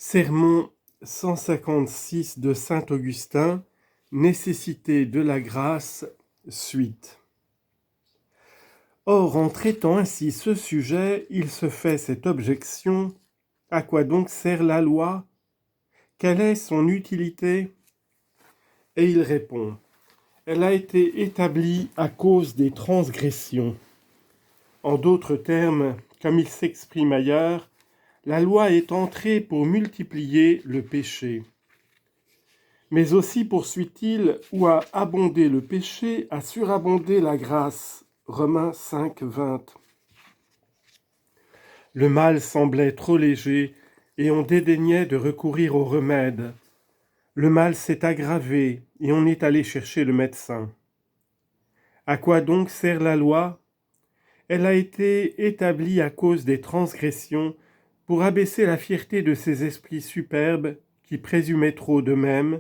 Sermon 156 de saint Augustin, Nécessité de la grâce, suite. Or, en traitant ainsi ce sujet, il se fait cette objection: à quoi donc sert la loi? Quelle est son utilité? Et il répond: elle a été établie à cause des transgressions. En d'autres termes, comme il s'exprime ailleurs, la loi est entrée pour multiplier le péché. Mais aussi, poursuit-il, où a abondé le péché, a surabondé la grâce. Romains 5, 20. Le mal semblait trop léger et on dédaignait de recourir au remède. Le mal s'est aggravé et on est allé chercher le médecin. À quoi donc sert la loi? Elle a été établie à cause des transgressions pour abaisser la fierté de ces esprits superbes qui présumaient trop d'eux-mêmes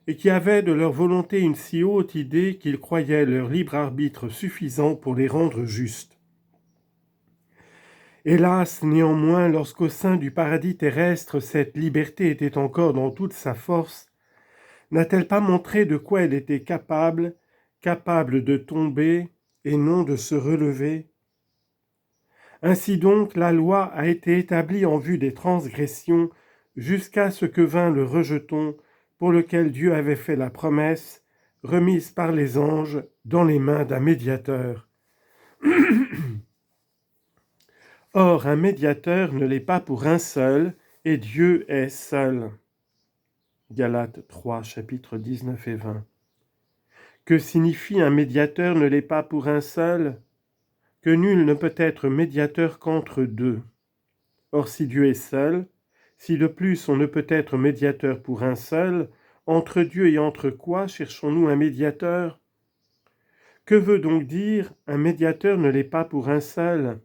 et qui avaient de leur volonté une si haute idée qu'ils croyaient leur libre arbitre suffisant pour les rendre justes. Hélas, néanmoins, lorsqu'au sein du paradis terrestre cette liberté était encore dans toute sa force, n'a-t-elle pas montré de quoi elle était capable de tomber et non de se relever? Ainsi donc, la loi a été établie en vue des transgressions jusqu'à ce que vint le rejeton pour lequel Dieu avait fait la promesse, remise par les anges dans les mains d'un médiateur. Or, un médiateur ne l'est pas pour un seul, et Dieu est seul. Galates 3, chapitres 19 et 20. Que signifie un médiateur ne l'est pas pour un seul? Que nul ne peut être médiateur qu'entre deux. Or, si Dieu est seul, si de plus on ne peut être médiateur pour un seul, entre Dieu et entre quoi cherchons-nous un médiateur? Que veut donc dire un médiateur ne l'est pas pour un seul?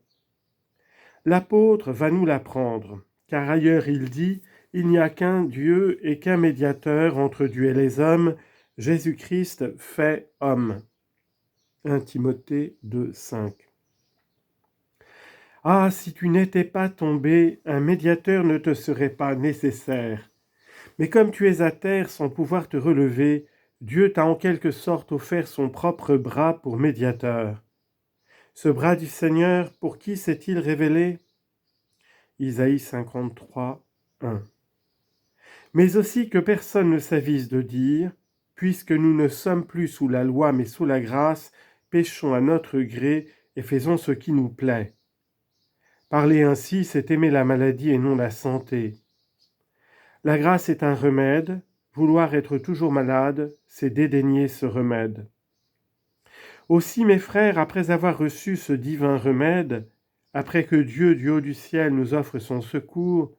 L'apôtre va nous l'apprendre, car ailleurs il dit: il n'y a qu'un Dieu et qu'un médiateur entre Dieu et les hommes, Jésus-Christ fait homme. 1 Timothée 2, 5. Ah, si tu n'étais pas tombé, un médiateur ne te serait pas nécessaire. Mais comme tu es à terre sans pouvoir te relever, Dieu t'a en quelque sorte offert son propre bras pour médiateur. Ce bras du Seigneur, pour qui s'est-il révélé? Isaïe 53, 1. Mais aussi que personne ne s'avise de dire: puisque nous ne sommes plus sous la loi mais sous la grâce, péchons à notre gré et faisons ce qui nous plaît. Parler ainsi, c'est aimer la maladie et non la santé. La grâce est un remède, vouloir être toujours malade, c'est dédaigner ce remède. Aussi, mes frères, après avoir reçu ce divin remède, après que Dieu du haut du ciel nous offre son secours,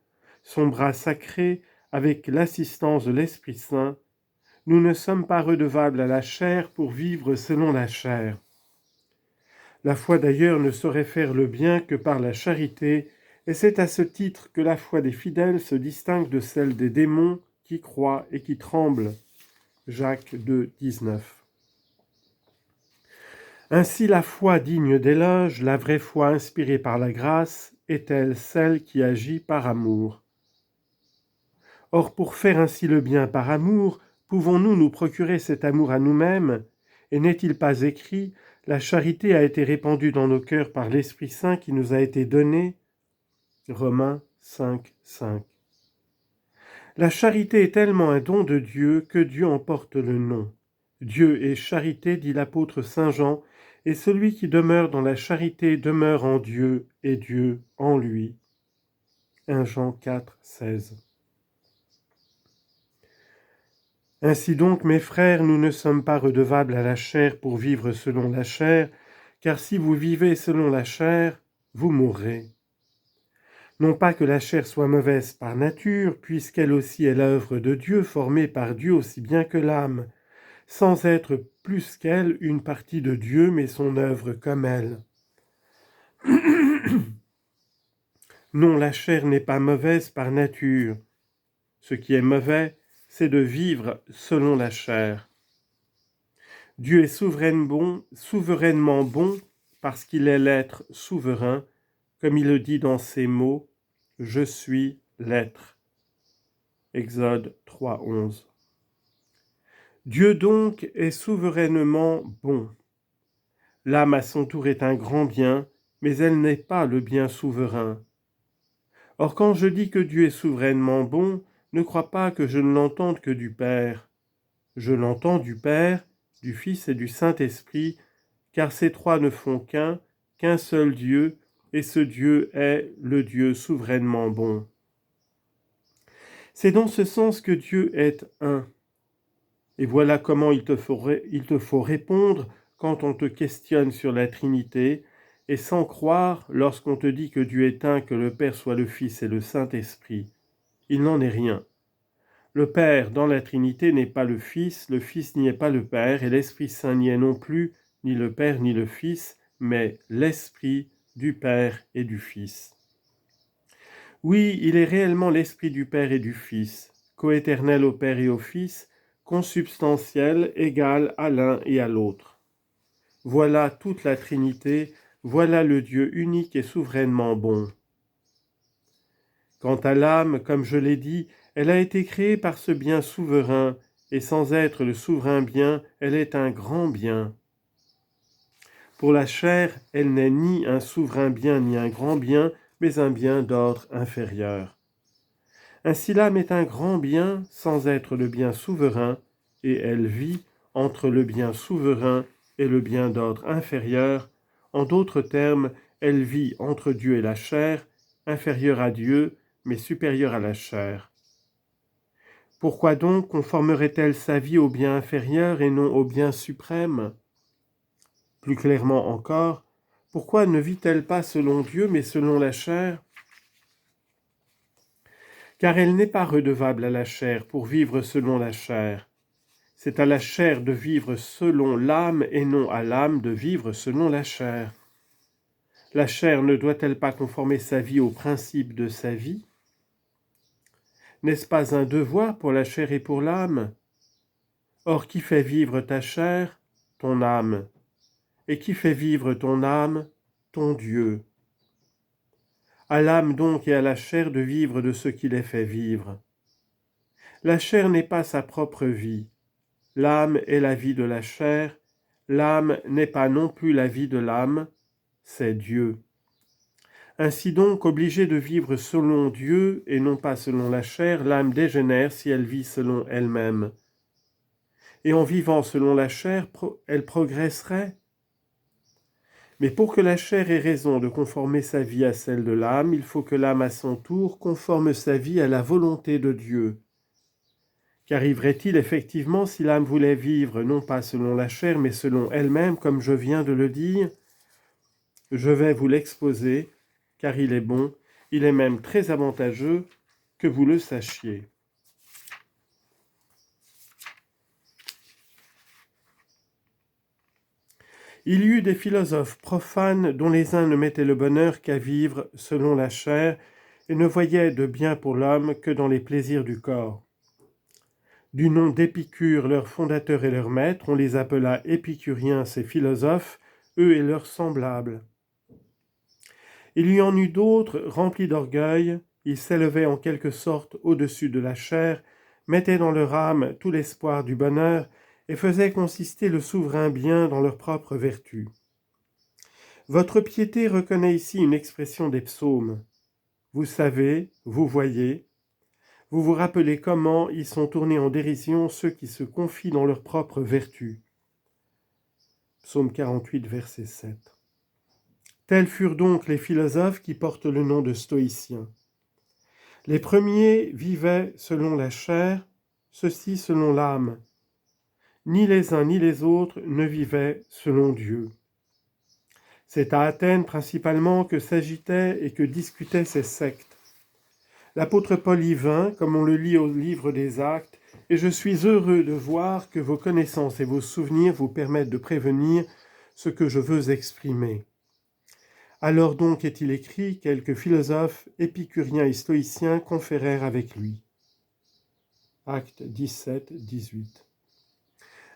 son bras sacré, avec l'assistance de l'Esprit Saint, nous ne sommes pas redevables à la chair pour vivre selon la chair. La foi d'ailleurs ne saurait faire le bien que par la charité, et c'est à ce titre que la foi des fidèles se distingue de celle des démons qui croient et qui tremblent. Jacques 2, 19. Ainsi la foi digne d'éloge, la vraie foi inspirée par la grâce, est-elle celle qui agit par amour. Or, pour faire ainsi le bien par amour, pouvons-nous nous procurer cet amour à nous-mêmes? Et n'est-il pas écrit: la charité a été répandue dans nos cœurs par l'Esprit Saint qui nous a été donné? Romains 5, 5. La charité est tellement un don de Dieu que Dieu en porte le nom. Dieu est charité, dit l'apôtre Saint Jean, et celui qui demeure dans la charité demeure en Dieu et Dieu en lui. 1 Jean 4, 16. Ainsi donc, mes frères, nous ne sommes pas redevables à la chair pour vivre selon la chair, car si vous vivez selon la chair, vous mourrez. Non pas que la chair soit mauvaise par nature, puisqu'elle aussi est l'œuvre de Dieu, formée par Dieu aussi bien que l'âme, sans être plus qu'elle une partie de Dieu, mais son œuvre comme elle. Non, la chair n'est pas mauvaise par nature. Ce qui est mauvais, c'est de vivre selon la chair. Dieu est souverainement bon parce qu'il est l'être souverain, comme il le dit dans ces mots: « Je suis l'être ». Exode 3, 11. Dieu donc est souverainement bon. L'âme à son tour est un grand bien, mais elle n'est pas le bien souverain. Or quand je dis que Dieu est souverainement bon, ne crois pas que je ne l'entende que du Père. Je l'entends du Père, du Fils et du Saint-Esprit, car ces trois ne font qu'un seul Dieu, et ce Dieu est le Dieu souverainement bon. C'est dans ce sens que Dieu est un. Et voilà comment il te faut répondre quand on te questionne sur la Trinité, et sans croire lorsqu'on te dit que Dieu est un, que le Père soit le Fils et le Saint-Esprit. Il n'en est rien. Le Père dans la Trinité n'est pas le Fils n'y est pas le Père, et l'Esprit Saint n'y est non plus, ni le Père ni le Fils, mais l'Esprit du Père et du Fils. Oui, il est réellement l'Esprit du Père et du Fils, coéternel au Père et au Fils, consubstantiel, égal à l'un et à l'autre. Voilà toute la Trinité, voilà le Dieu unique et souverainement bon. Quant à l'âme, comme je l'ai dit, elle a été créée par ce bien souverain, et sans être le souverain bien, elle est un grand bien. Pour la chair, elle n'est ni un souverain bien ni un grand bien, mais un bien d'ordre inférieur. Ainsi l'âme est un grand bien sans être le bien souverain, et elle vit entre le bien souverain et le bien d'ordre inférieur. En d'autres termes, elle vit entre Dieu et la chair, inférieure à Dieu, mais supérieure à la chair. Pourquoi donc conformerait-elle sa vie au bien inférieur et non au bien suprême ? Plus clairement encore, pourquoi ne vit-elle pas selon Dieu, mais selon la chair ? Car elle n'est pas redevable à la chair pour vivre selon la chair. C'est à la chair de vivre selon l'âme et non à l'âme de vivre selon la chair. La chair ne doit-elle pas conformer sa vie aux principes de sa vie ? N'est-ce pas un devoir pour la chair et pour l'âme ? Or, qui fait vivre ta chair ? Ton âme. Et qui fait vivre ton âme ? Ton Dieu. À l'âme donc et à la chair de vivre de ce qui les fait vivre. La chair n'est pas sa propre vie. L'âme est la vie de la chair. L'âme n'est pas non plus la vie de l'âme, c'est Dieu. Ainsi donc, obligée de vivre selon Dieu et non pas selon la chair, l'âme dégénère si elle vit selon elle-même. Et en vivant selon la chair, elle progresserait. Mais pour que la chair ait raison de conformer sa vie à celle de l'âme, il faut que l'âme à son tour conforme sa vie à la volonté de Dieu. Qu'arriverait-il effectivement si l'âme voulait vivre non pas selon la chair mais selon elle-même, comme je viens de le dire ? Je vais vous l'exposer, car il est bon, il est même très avantageux que vous le sachiez. Il y eut des philosophes profanes dont les uns ne mettaient le bonheur qu'à vivre selon la chair et ne voyaient de bien pour l'homme que dans les plaisirs du corps. Du nom d'Épicure, leur fondateur et leur maître, on les appela épicuriens, ces philosophes, eux et leurs semblables. Il y en eut d'autres, remplis d'orgueil, ils s'élevaient en quelque sorte au-dessus de la chair, mettaient dans leur âme tout l'espoir du bonheur et faisaient consister le souverain bien dans leur propre vertu. Votre piété reconnaît ici une expression des psaumes. Vous savez, vous voyez, vous vous rappelez comment ils sont tournés en dérision ceux qui se confient dans leur propre vertu. Psaume 48, verset 7. Tels furent donc les philosophes qui portent le nom de stoïciens. Les premiers vivaient selon la chair, ceux-ci selon l'âme. Ni les uns ni les autres ne vivaient selon Dieu. C'est à Athènes principalement que s'agitaient et que discutaient ces sectes. L'apôtre Paul y vint, comme on le lit au livre des Actes, et je suis heureux de voir que vos connaissances et vos souvenirs vous permettent de prévenir ce que je veux exprimer. Alors donc est-il écrit, quelques philosophes, épicuriens et stoïciens conférèrent avec lui. Actes 17, 18.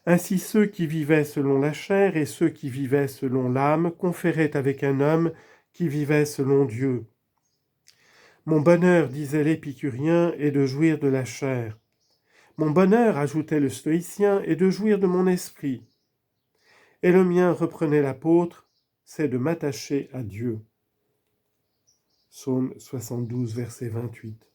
Ainsi ceux qui vivaient selon la chair et ceux qui vivaient selon l'âme conféraient avec un homme qui vivait selon Dieu. Mon bonheur, disait l'épicurien, est de jouir de la chair. Mon bonheur, ajoutait le stoïcien, est de jouir de mon esprit. Et le mien, reprenait l'apôtre, c'est de m'attacher à Dieu. Psaume 72, verset 28.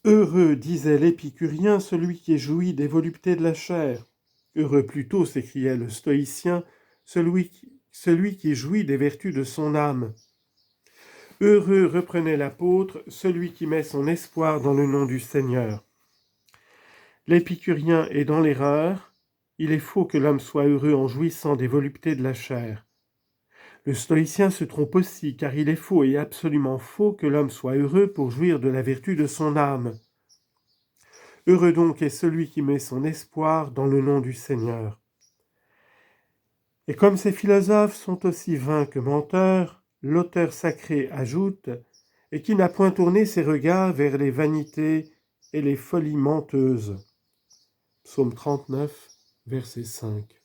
Heureux, disait l'épicurien, celui qui jouit des voluptés de la chair. Heureux plutôt, s'écriait le stoïcien, celui qui jouit des vertus de son âme. Heureux, reprenait l'apôtre, celui qui met son espoir dans le nom du Seigneur. L'épicurien est dans l'erreur, il est faux que l'homme soit heureux en jouissant des voluptés de la chair. Le stoïcien se trompe aussi, car il est faux et absolument faux que l'homme soit heureux pour jouir de la vertu de son âme. Heureux donc est celui qui met son espoir dans le nom du Seigneur. Et comme ces philosophes sont aussi vains que menteurs, l'auteur sacré ajoute « et qui n'a point tourné ses regards vers les vanités et les folies menteuses ». Psaume 39, verset 5.